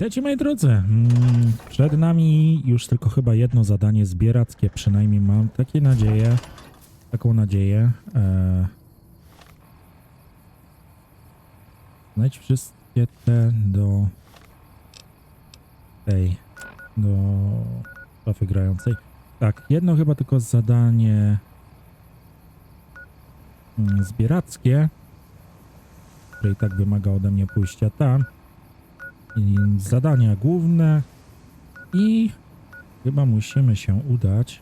Witajcie moi drodzy. Przed nami już tylko chyba jedno zadanie zbierackie, przynajmniej mam takie nadzieję, taką nadzieję. Znajdź wszystkie te do szafy grającej. Tak, jedno chyba tylko zadanie zbierackie, które i tak wymaga ode mnie pójścia tam. I zadania główne i chyba musimy się udać.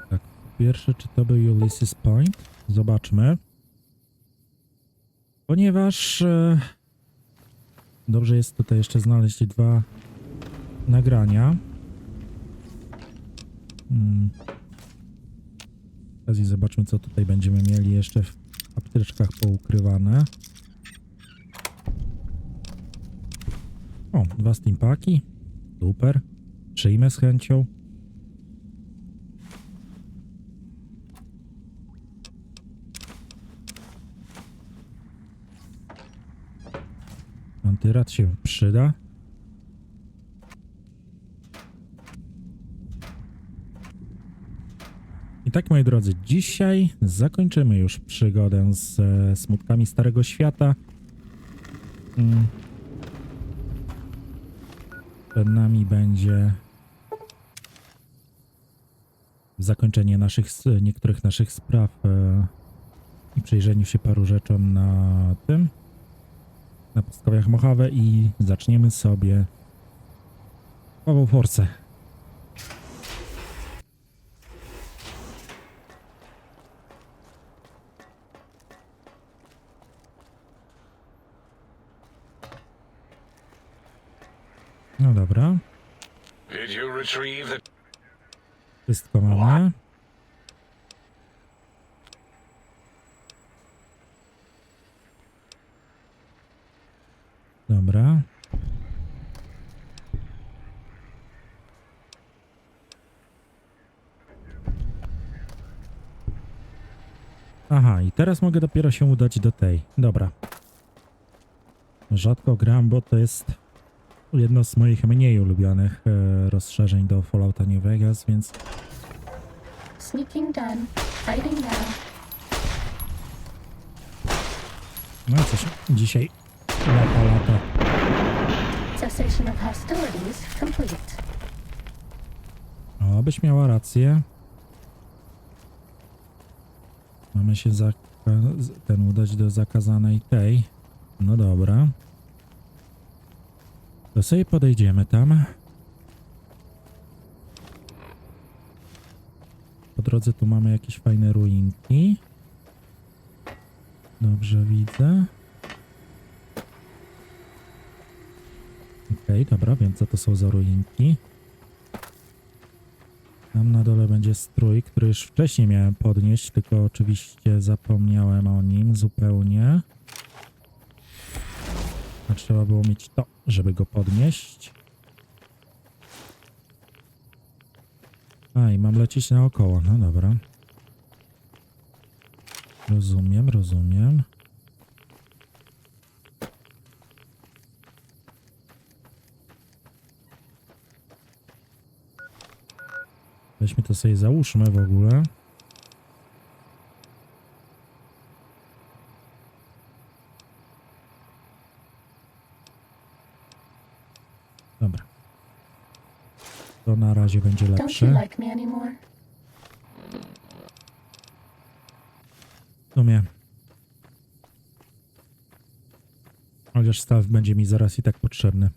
Tak, pierwsze, czy to był Ulysses Point? Zobaczmy. Ponieważ dobrze jest tutaj jeszcze znaleźć dwa nagrania. W okazji zobaczmy, co tutaj będziemy mieli jeszcze w apteczkach poukrywane. O, dwa steampaki. Super. Przyjmę z chęcią. Antyrad się przyda. I tak, moi drodzy, dzisiaj zakończymy już przygodę z Smutkami Starego Świata. Przed nami będzie zakończenie niektórych naszych spraw i przyjrzeniu się paru rzeczom na pustkowiach Mojave i zaczniemy sobie nową forsę. No dobra. Wszystko mamy. Dobra. Aha, i teraz mogę dopiero się udać do tej. Dobra. Rzadko gram, bo to jest jedno z moich mniej ulubionych rozszerzeń do Fallouta New Vegas, więc... Sneaking done. Fighting now. No coś dzisiaj lata. Cessation of hostilities complete. O, byś miała rację. Mamy się udać do zakazanej tej. No dobra. To sobie podejdziemy tam. Po drodze tu mamy jakieś fajne ruinki. Dobrze widzę. Okej, dobra, wiem co to są za ruinki. Tam na dole będzie strój, który już wcześniej miałem podnieść, tylko oczywiście zapomniałem o nim zupełnie. A trzeba było mieć to, żeby go podnieść. A, i mam lecieć naokoło. No dobra. Rozumiem. Weźmy to sobie załóżmy w ogóle. Dobra. To na razie będzie lepsze. W sumie. Chociaż staw będzie mi zaraz i tak potrzebny.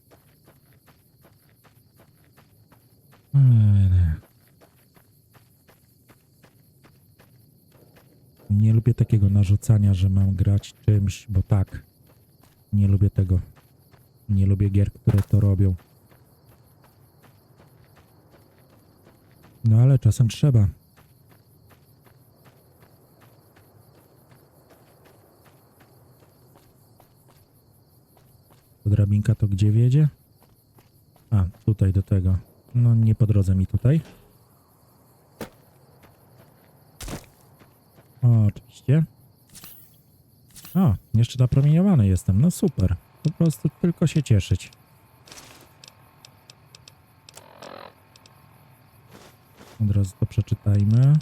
Nie lubię takiego narzucania, że mam grać czymś, bo tak. Nie lubię tego. Nie lubię gier, które to robią. No ale czasem trzeba. Drabinka to gdzie wiedzie? A, tutaj do tego. No nie po drodze mi tutaj. O, oczywiście. O, jeszcze napromieniowany jestem. No super. Po prostu tylko się cieszyć. Od razu to przeczytajmy.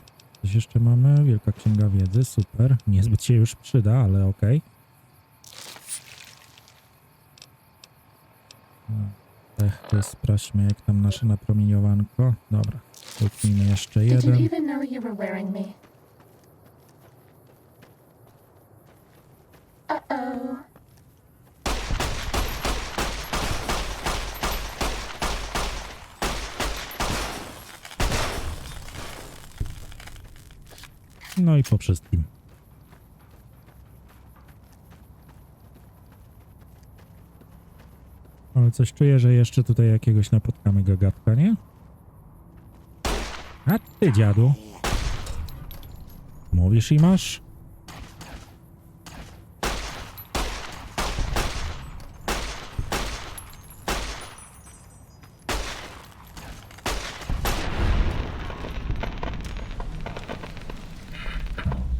Coś jeszcze mamy? Wielka Księga Wiedzy. Super. Niezbyt się już przyda, ale okej. To sprawdźmy, jak tam nasze napromieniowanko. Dobra. Kliknijmy jeszcze Did you jeden. even know you were wearing me? Uh-oh. No i po wszystkim. Ale coś czuję, że jeszcze tutaj jakiegoś napotkamy gagatka, nie? A ty, dziadu. Mówisz i masz?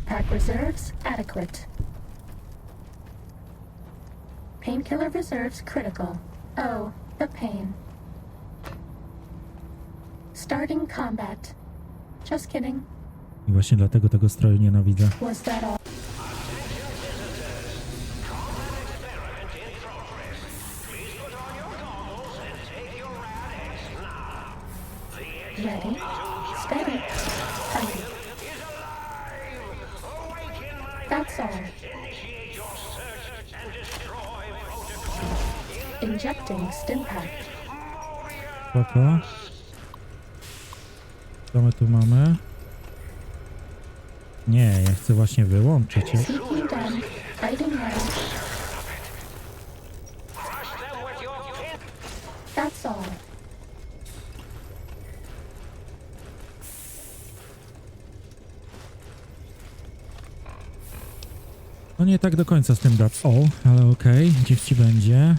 Pack reserves adequate. Painkiller reserves critical. Oh, the pain. Starting combat. Just kidding. I właśnie dlatego tego stroju nienawidzę. Was that all? Ready, steady, fighting. That's all. Injecting stimpack. Spoko. Co my tu mamy? Nie, ja chcę właśnie wyłączyć. Seeking done. Fighting now. That's all. No nie tak do końca z tym that's all, ale okej, niech ci będzie.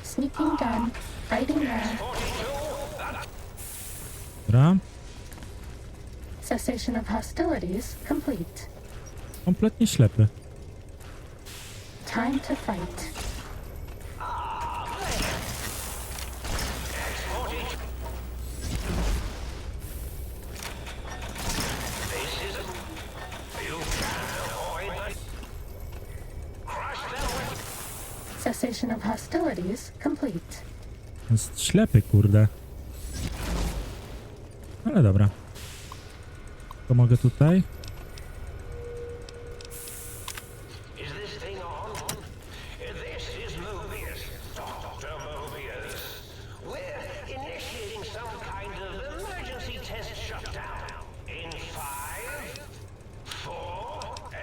Sneaking done. Fighting now. Dobra, Cessation of hostilities complete. kompletnie ślepy. Time to fight. Cessation of hostilities complete. Jest ślepy, kurde. Ale dobra. To mogę tutaj? Is this thing on? This is Mobius, Dr. Mobius. We're initiating some kind of emergency test shutdown. In 5, 4,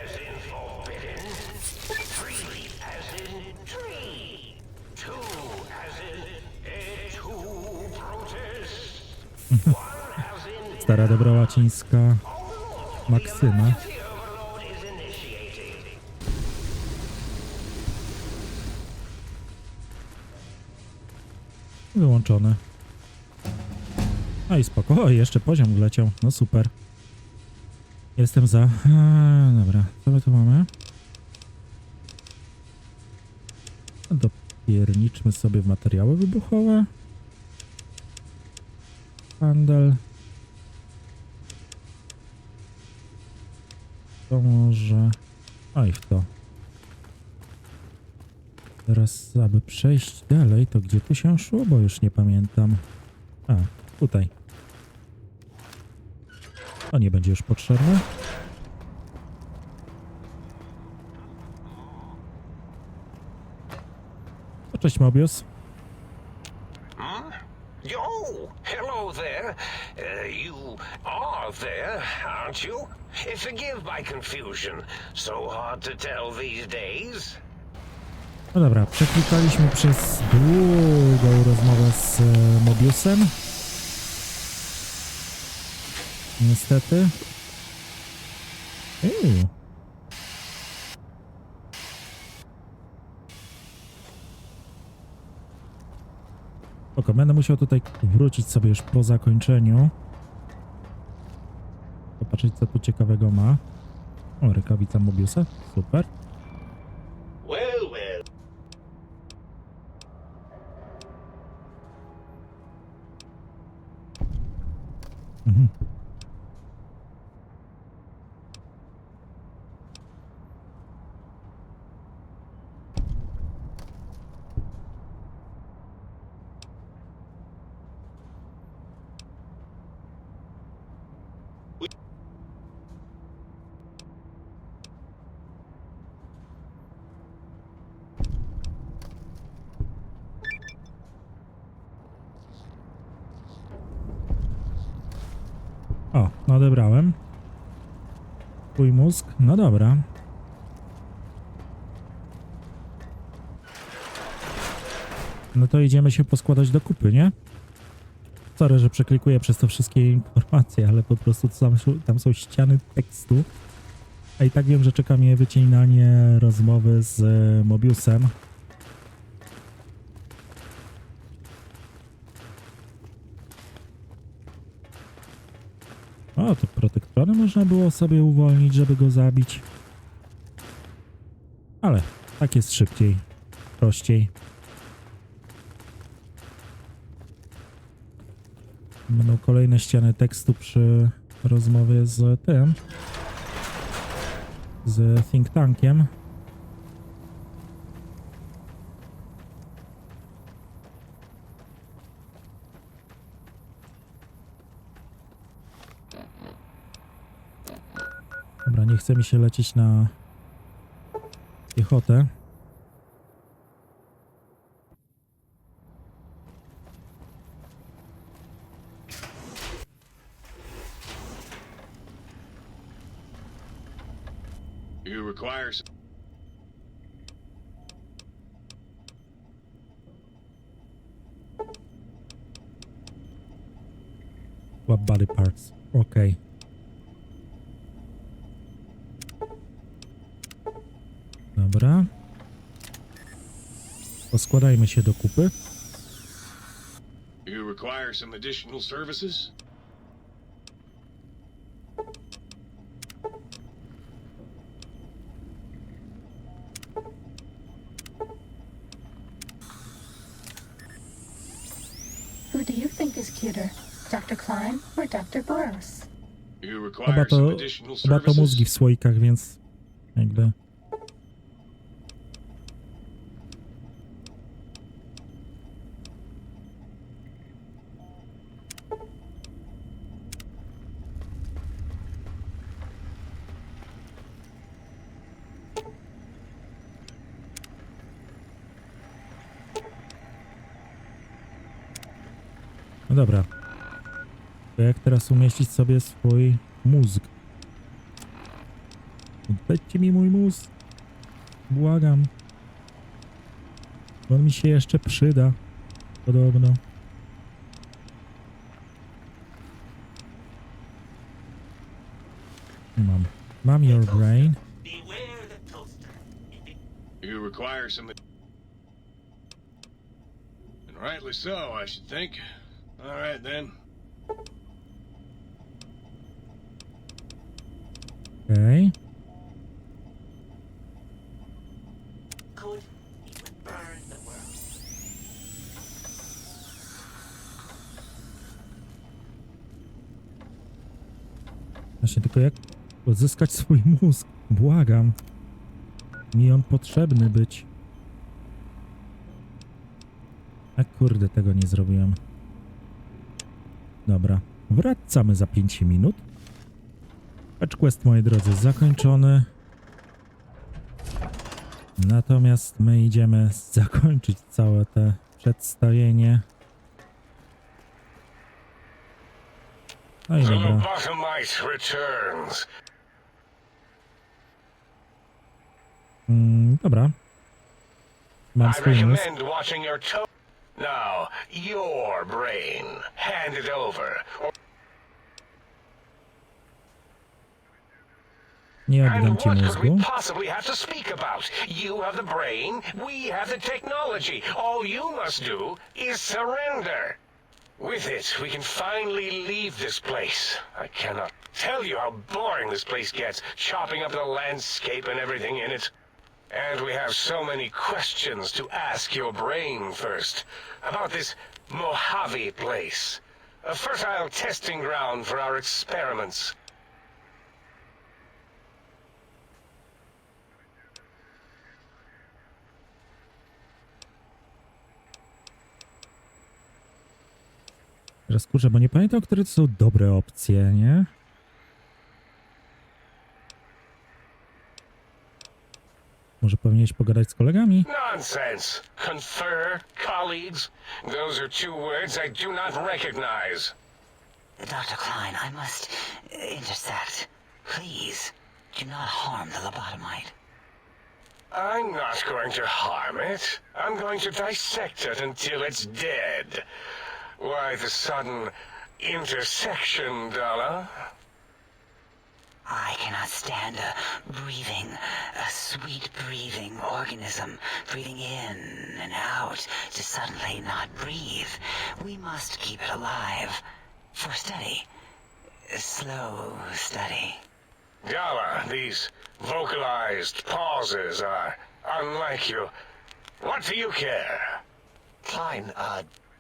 as in forbidden, 3, as in tree, 2, as in two Brutus, 1, as in Stara dobra łacińska maksyma. the Overlord is initiating. Wyłączone. No i spoko. O, jeszcze poziom wleciał. No super. Jestem za. Dobra, co my tu mamy? Dopierniczmy sobie w materiały wybuchowe. Handel. To może... Oj, w to. Teraz, aby przejść dalej, to gdzie tu się szło? Bo już nie pamiętam. A, tutaj. To nie będzie już potrzebne. O, cześć, Mobius. Oh, hello there. You are there, aren't you? Forgive my confusion. So hard to tell these days. No dobra, przeklikaliśmy przez długą rozmowę z Mobiusem. Niestety. Spoko, będę musiał tutaj wrócić sobie już po zakończeniu. Popatrzeć, co tu ciekawego ma. O, rękawica Mobiusa. Super. Well, well. Mhm. O, no odebrałem. Twój mózg. No dobra. No to idziemy się poskładać do kupy, nie? Sorry, że przeklikuję przez to wszystkie informacje, ale po prostu tam są ściany tekstu. A i tak wiem, że czeka mnie wycinanie rozmowy z Mobiusem. O, to protektory można było sobie uwolnić, żeby go zabić. Ale tak jest szybciej, prościej. Będą kolejne ściany tekstu przy rozmowie z tym. Z think tankiem. Dobra, nie chce mi się lecieć na piechotę. You require What body parts? Okej. Dobra. Poskładajmy się do kupy. You require some additional services? Who do you think is cuter, Dr. Klein or Dr. Boros? You Chyba require some to, additional chyba to mózgi w services? słoikach, więc jakby... No dobra. To jak teraz umieścić sobie swój mózg? Oddajcie mi mój mózg. Błagam. On mi się jeszcze przyda. Podobno. Mam your brain. You require some... And rightly so, I should think. All right, then. Okej. Could he would burn the world. Właśnie tylko jak odzyskać swój mózg? Błagam. Mi on potrzebny być. A kurde, tego nie zrobiłem. Dobra. Wracamy za 5 minut. Patch quest, moi drodzy, zakończony. Natomiast my idziemy zakończyć całe te przedstawienie. No i The dobra. lobotomite returns. Dobra. Mam I swój mózg. recommend watching your toe. Now, your brain. Hand it over. Nie And oddam ci what could we mózgu. possibly have to speak about? You have the brain, we have the technology. All you must do is surrender. With it, we can finally leave this place. I cannot tell you how boring this place gets, chopping up the landscape and everything in it. And we have so many questions to ask your brain first. About this Mojave place. A fertile testing ground for our experiments. Teraz kurczę, bo nie pamiętam, które to są dobre opcje, nie? Może powinieneś pogadać z kolegami? Nonsense. Confer, colleagues. Those are two words I do not recognize. Dr. Klein, I must intersect. Please, do not harm the lobotomite. I'm not going to harm it. I'm going to dissect it until it's dead. Why the sudden intersection, Donna? I cannot stand a sweet breathing organism, breathing in and out to suddenly not breathe. We must keep it alive. For study. Slow study. Dalla, these vocalized pauses are unlike you. What do you care? Klein,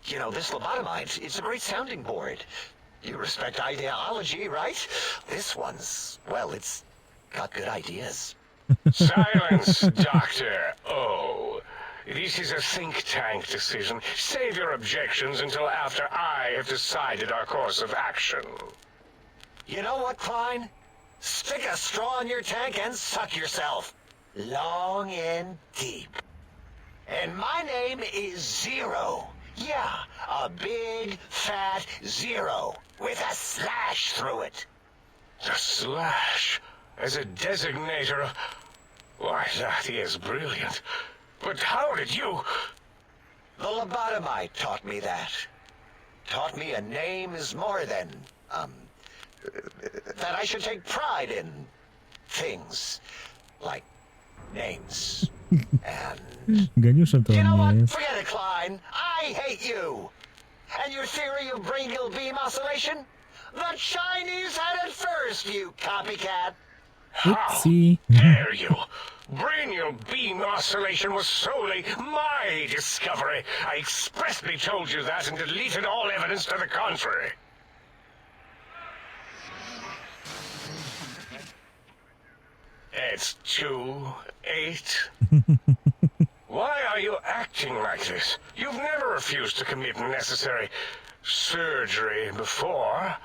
you know, this lobotomite, it's a great sounding board. You respect ideology, right? This one's, well, it's got good ideas. Silence, Doctor O. This is a think tank decision. Save your objections until after I have decided our course of action. You know what, Klein? Stick a straw in your tank and suck yourself. Long and deep. And my name is Zero. Yeah, a big, fat zero with a slash through it. The slash as a designator of... Why, that is brilliant. But how did you... The lobotomite taught me that. Taught me a name is more than, that I should take pride in things. Like names. And... Geniuszem to You know on what? nie jest. Forget it, Klein. I hate you. And your theory of brachial beam oscillation? The Chinese had it first, you copycat. How Oopsie. dare you? Brainial beam oscillation was solely my discovery. I expressly told you that and deleted all evidence to the contrary. It's 2-8. Why are you acting like this? You've never refused to commit necessary surgery before.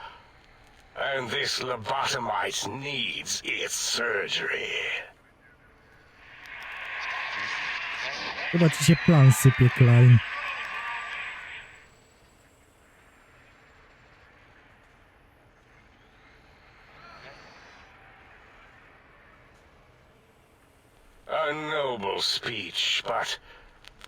And this lobotomite needs its surgery. Chyba ci się plan sypie, Klein. A noble speech, but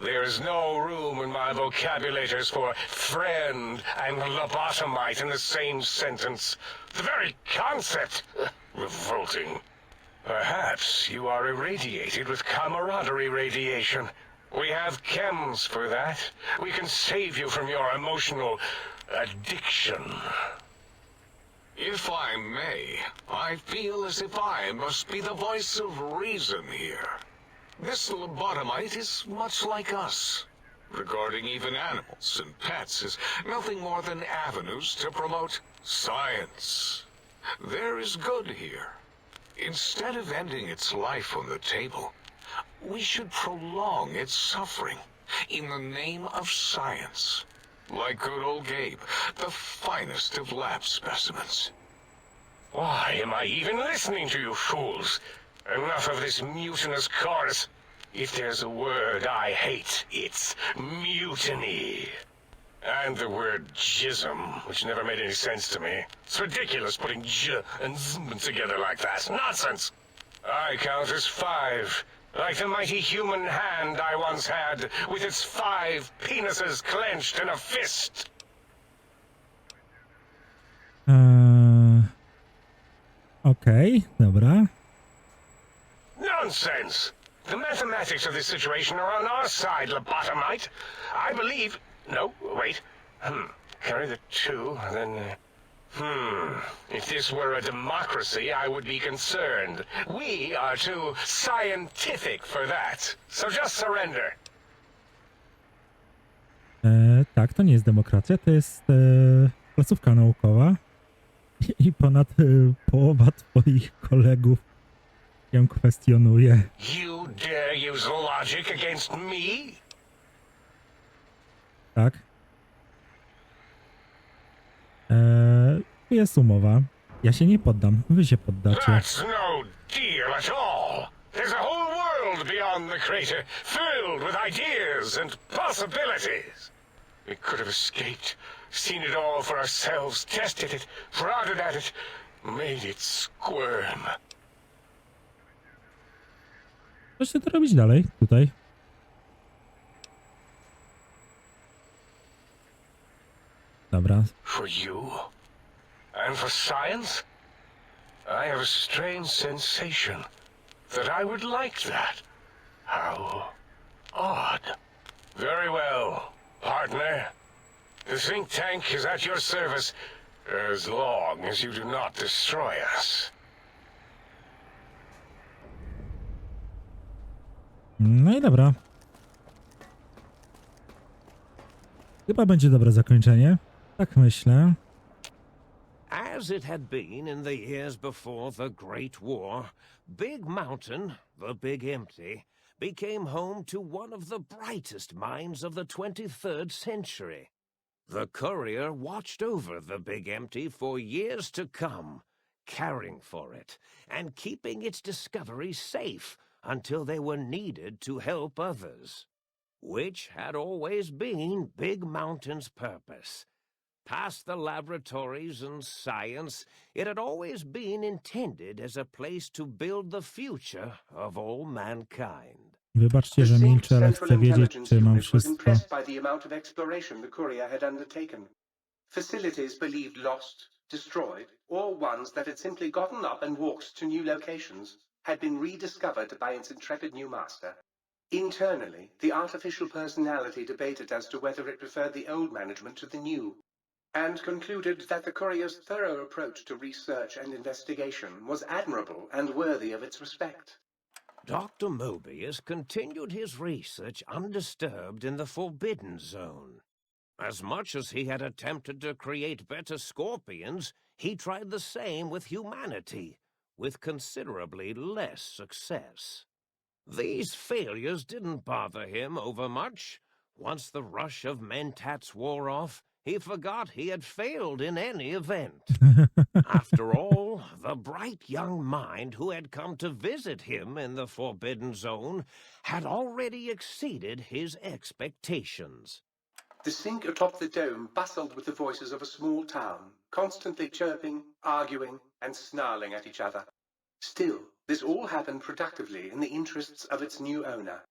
there is no room in my vocabulators for friend and lobotomite in the same sentence. The very concept, revolting. Perhaps you are irradiated with camaraderie radiation. We have chems for that. We can save you from your emotional addiction. If I may, I feel as if I must be the voice of reason here. This lobotomite is much like us. Regarding even animals and pets as nothing more than avenues to promote science. There is good here. Instead of ending its life on the table, we should prolong its suffering in the name of science. Like good old Gabe, the finest of lab specimens. Why am I even listening to you fools? Enough of this mutinous chorus. If there's a word I hate, it's mutiny. And the word jism, which never made any sense to me. It's ridiculous putting j and zm together like that. Nonsense! I count as 5. Like the mighty human hand I once had, with its 5 penises clenched in a fist. Okej, dobra. Nonsense! The mathematics of this situation are on our side, lobotomite. I believe... No, wait. Carry the 2, then... If this were a democracy, I would be concerned. We are too scientific for that. So just surrender. Tak, to nie jest demokracja, to jest placówka naukowa i ponad połowa twoich kolegów ją kwestionuje. You dare use logic against me? Tak. Jest umowa. Ja się nie poddam, wy się poddacie. That's no deal at all. There's a whole world beyond the crater, filled with ideas and possibilities. We could have escaped, seen it all for ourselves, tested it, prodded at it, made it squirm. Co się to robić dalej, tutaj? Dobra. For you? And for science? I have a strange sensation that I would like that. How odd. Very well, partner. The think tank is at your service as long as you do not destroy us. No i dobra. Chyba będzie dobre zakończenie. Tak myślę. As it had been in the years before the Great War, Big Mountain, the Big Empty, became home to one of the brightest minds of the 23rd century. The courier watched over the Big Empty for years to come, caring for it and keeping its discoveries safe until they were needed to help others, which had always been Big Mountain's purpose. Past the laboratories and science, it had always been intended as a place to build the future of all mankind. Wybaczcie, że milczę, ale chcę wiedzieć, czy mam was wszystko. impressed by the amount of exploration the courier had undertaken. Facilities believed lost, destroyed, or ones that had simply gotten up and walked to new locations had been rediscovered by its intrepid new master. Internally, the artificial personality debated as to whether it preferred the old management to the new, and concluded that the courier's thorough approach to research and investigation was admirable and worthy of its respect. Dr. Mobius continued his research undisturbed in the Forbidden Zone. As much as he had attempted to create better scorpions, he tried the same with humanity, with considerably less success. These failures didn't bother him overmuch. Once the rush of mentats wore off, he forgot he had failed in any event. After all, the bright young mind who had come to visit him in the Forbidden Zone had already exceeded his expectations. The sink atop the dome bustled with the voices of a small town, constantly chirping, arguing, and snarling at each other. Still, this all happened productively in the interests of its new owner.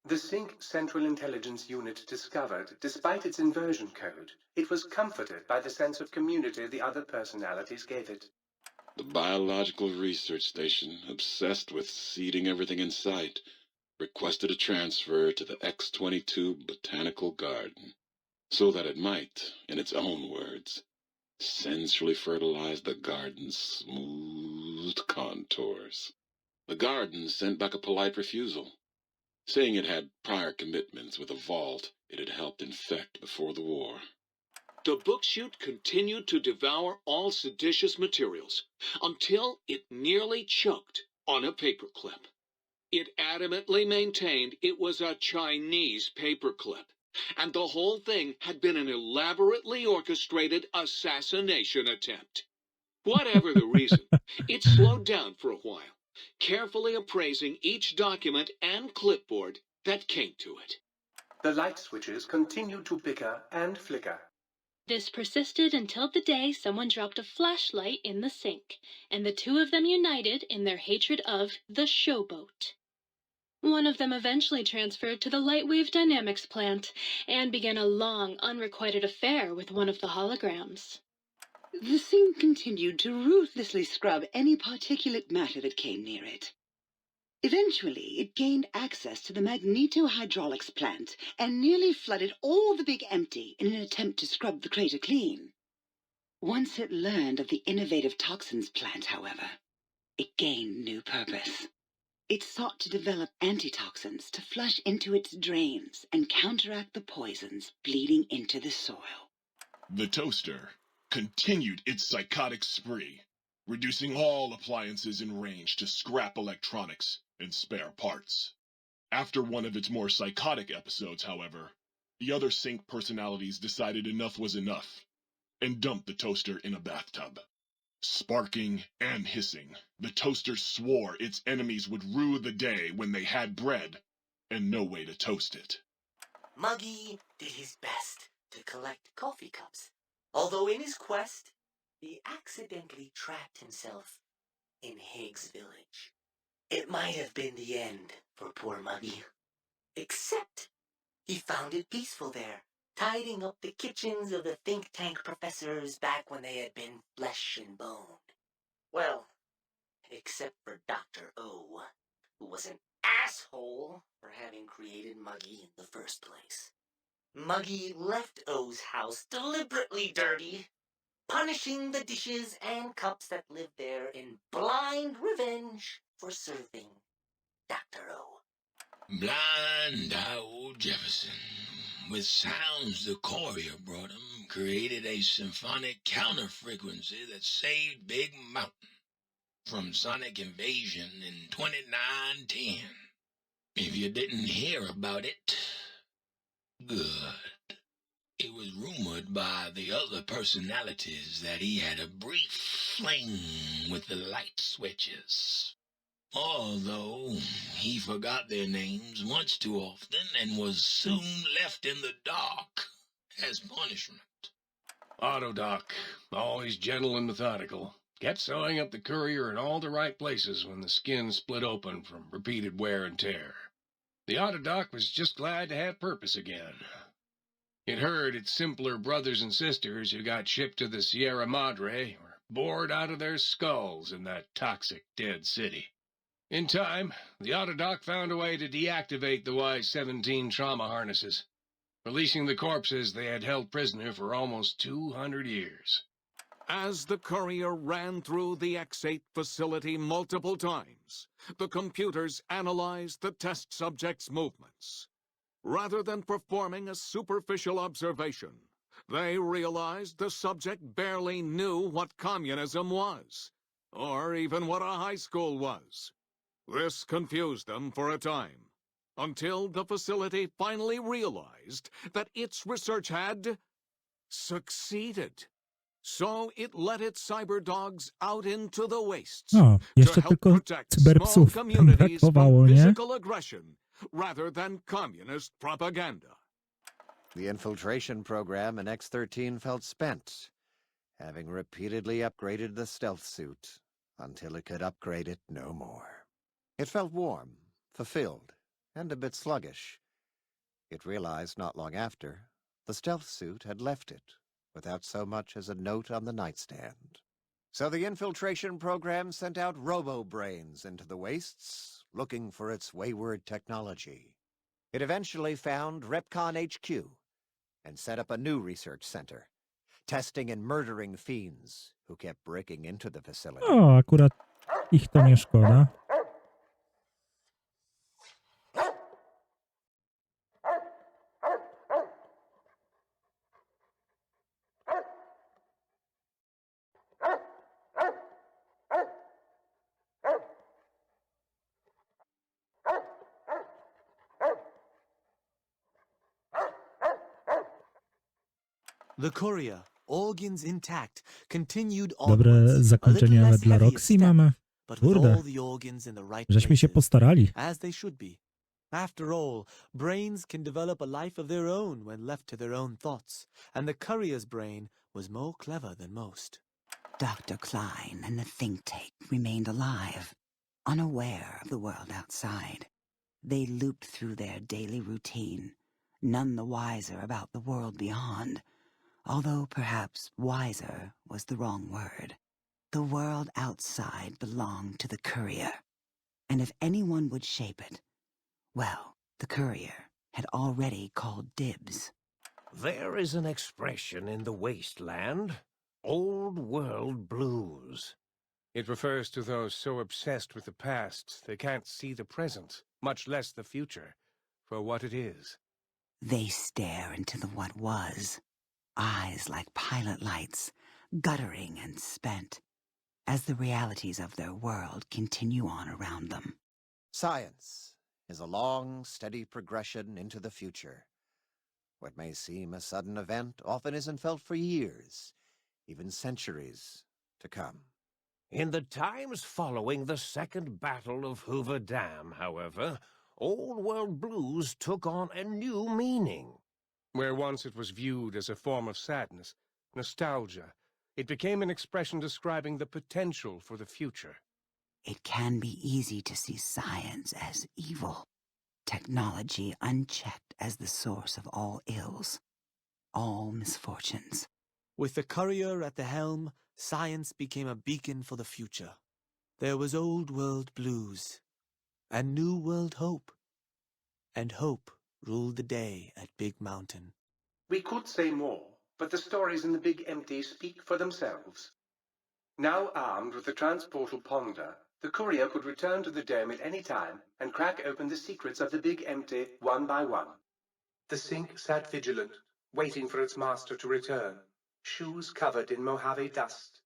The Sync Central Intelligence Unit discovered, despite its inversion code, it was comforted by the sense of community the other personalities gave it. The Biological Research Station, obsessed with seeding everything in sight, requested a transfer to the X-22 Botanical Garden, so that it might, in its own words, sensually fertilize the garden's smooth contours. The garden sent back a polite refusal, saying it had prior commitments with a vault it had helped infect before the war. The book chute continued to devour all seditious materials until it nearly choked on a paperclip. It adamantly maintained it was a Chinese paperclip, and the whole thing had been an elaborately orchestrated assassination attempt. Whatever the reason, it slowed down for a while, carefully appraising each document and clipboard that came to it. The light switches continued to bicker and flicker. This persisted until the day someone dropped a flashlight in the sink, and the two of them united in their hatred of the showboat. One of them eventually transferred to the Lightwave Dynamics plant and began a long, unrequited affair with one of the holograms. The sink continued to ruthlessly scrub any particulate matter that came near it. Eventually, it gained access to the magneto-hydraulics plant and nearly flooded all the Big Empty in an attempt to scrub the crater clean. Once it learned of the innovative toxins plant, however, it gained new purpose. It sought to develop antitoxins to flush into its drains and counteract the poisons bleeding into the soil. The toaster continued its psychotic spree, reducing all appliances in range to scrap electronics and spare parts. After one of its more psychotic episodes, however, the other Sync personalities decided enough was enough and dumped the toaster in a bathtub. Sparking and hissing, the toaster swore its enemies would rue the day when they had bread and no way to toast it. Muggy did his best to collect coffee cups, although in his quest, he accidentally trapped himself in Higgs Village. It might have been the end for poor Muggy, except he found it peaceful there, tidying up the kitchens of the think tank professors back when they had been flesh and bone. Well, except for Dr. O, who was an asshole for having created Muggy in the first place. Muggy left O's house deliberately dirty, punishing the dishes and cups that lived there in blind revenge for serving Dr. O. Blind old Jefferson, with sounds the courier brought him, created a symphonic counter-frequency that saved Big Mountain from sonic invasion in 2910. If you didn't hear about it, good. It was rumored by the other personalities that he had a brief fling with the light switches. Although he forgot their names once too often and was soon left in the dark as punishment. Autodoc, always gentle and methodical, kept sewing up the courier in all the right places when the skin split open from repeated wear and tear. The Autodoc was just glad to have purpose again. It heard its simpler brothers and sisters who got shipped to the Sierra Madre were bored out of their skulls in that toxic dead city. In time, the Autodoc found a way to deactivate the Y-17 trauma harnesses, releasing the corpses they had held prisoner for almost 200 years. As the courier ran through the X8 facility multiple times, the computers analyzed the test subject's movements. Rather than performing a superficial observation, they realized the subject barely knew what communism was, or even what a high school was. This confused them for a time, until the facility finally realized that its research had succeeded. So it let its cyber dogs out into the wastes O, to jeszcze help tylko protect small cyberpsów tam communities brakowało, from nie? physical aggression rather than communist propaganda. The infiltration program in X-13 felt spent, having repeatedly upgraded the stealth suit until it could upgrade it no more. It felt warm, fulfilled, and a bit sluggish. It realized not long after the stealth suit had left it without so much as a note on the nightstand. So the infiltration program sent out robo-brains into the wastes, looking for its wayward technology. It eventually found Repcon HQ and set up a new research center, testing and murdering fiends who kept breaking into the facility. O, akurat ich to nie szkoda. The courier, organs intact, continued Dobre onwards, zakończenie a little nawet less dla heavy of Roxy step, mamy. but with Kurde, all the organs in the right żeśmy się places, postarali. as they should be. After all, brains can develop a life of their own when left to their own thoughts, and the courier's brain was more clever than most. Dr. Klein and the think tank remained alive, unaware of the world outside. They looped through their daily routine, none the wiser about the world beyond, although perhaps wiser was the wrong word. The world outside belonged to the courier, and if anyone would shape it, well, the courier had already called dibs. There is an expression in the wasteland, old world blues. It refers to those so obsessed with the past they can't see the present, much less the future, for what it is. They stare into the what was, eyes like pilot lights, guttering and spent, as the realities of their world continue on around them. Science is a long, steady progression into the future. What may seem a sudden event often isn't felt for years, even centuries to come. In the times following the Second Battle of Hoover Dam, however, old world blues took on a new meaning. Where once it was viewed as a form of sadness, nostalgia, it became an expression describing the potential for the future. It can be easy to see science as evil, technology unchecked as the source of all ills, all misfortunes. With the courier at the helm, science became a beacon for the future. There was old world blues, and new world hope. And hope ruled the day at Big Mountain. We could say more, but the stories in the Big Empty speak for themselves. Now armed with the transportal ponder, the courier could return to the dome at any time and crack open the secrets of the Big Empty one by one. The sink sat vigilant, waiting for its master to return, shoes covered in Mojave dust.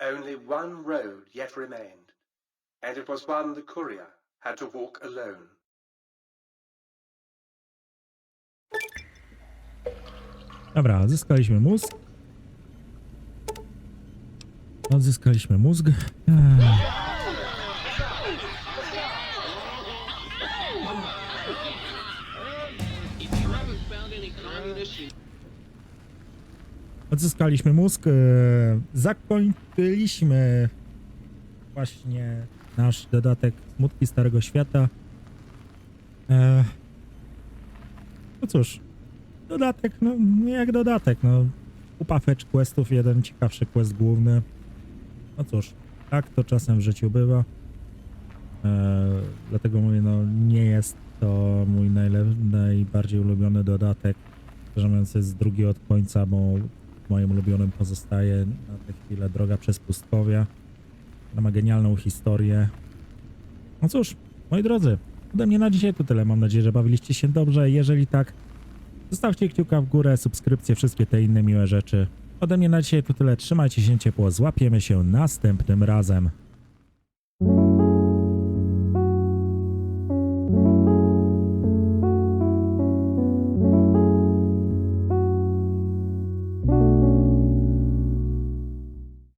Only one road yet remained, and it was one the courier had to walk alone. Dobra, odzyskaliśmy mózg. Odzyskaliśmy mózg. Odzyskaliśmy mózg. Zakończyliśmy właśnie nasz dodatek Smutki Starego Świata. No cóż, dodatek, no jak dodatek, no kupa fetch questów, jeden ciekawszy quest główny. No cóż, tak to czasem w życiu bywa. Dlatego mówię, no nie jest to mój najbardziej ulubiony dodatek. Szczerze mówiąc, jest drugi od końca, bo moim ulubionym pozostaje na tę chwilę Droga przez Pustkowia. Ona ma genialną historię. No cóż, moi drodzy, ode mnie na dzisiaj to tyle. Mam nadzieję, że bawiliście się dobrze. Jeżeli tak, zostawcie kciuka w górę, subskrypcję, wszystkie te inne miłe rzeczy. Ode mnie na dzisiaj to tyle. Trzymajcie się ciepło. Złapiemy się następnym razem.